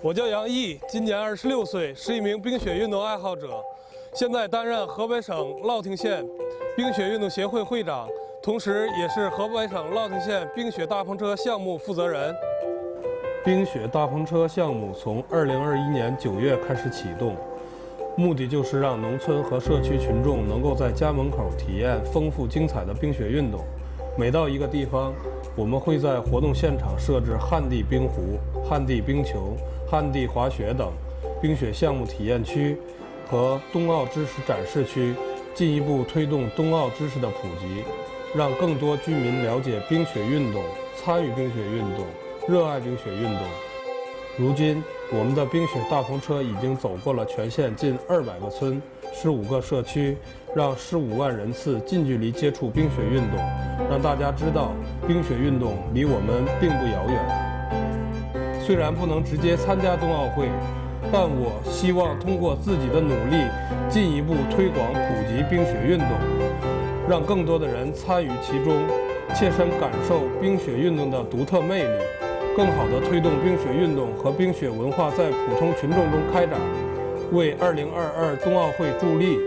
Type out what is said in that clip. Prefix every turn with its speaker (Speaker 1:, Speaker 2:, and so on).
Speaker 1: 我叫杨毅，今年26岁，是一名冰雪运动爱好者，现在担任河北省乐亭县冰雪运动协会会长，同时也是河北省乐亭县冰雪大篷车项目负责人。冰雪大篷车项目从2021年9月开始启动，目的就是让农村和社区群众能够在家门口体验丰富精彩的冰雪运动。每到一个地方，我们会在活动现场设置旱地冰壶、旱地冰球、旱地滑雪等冰雪项目体验区和冬奥知识展示区，进一步推动冬奥知识的普及，让更多居民了解冰雪运动，参与冰雪运动，热爱冰雪运动。如今，我们的冰雪大篷车已经走过了全县近200个村、15个社区，让15万人次近距离接触冰雪运动，让大家知道冰雪运动离我们并不遥远。虽然不能直接参加冬奥会，但我希望通过自己的努力，进一步推广普及冰雪运动，让更多的人参与其中，切身感受冰雪运动的独特魅力，更好地推动冰雪运动和冰雪文化在普通群众中开展，为2022冬奥会助力。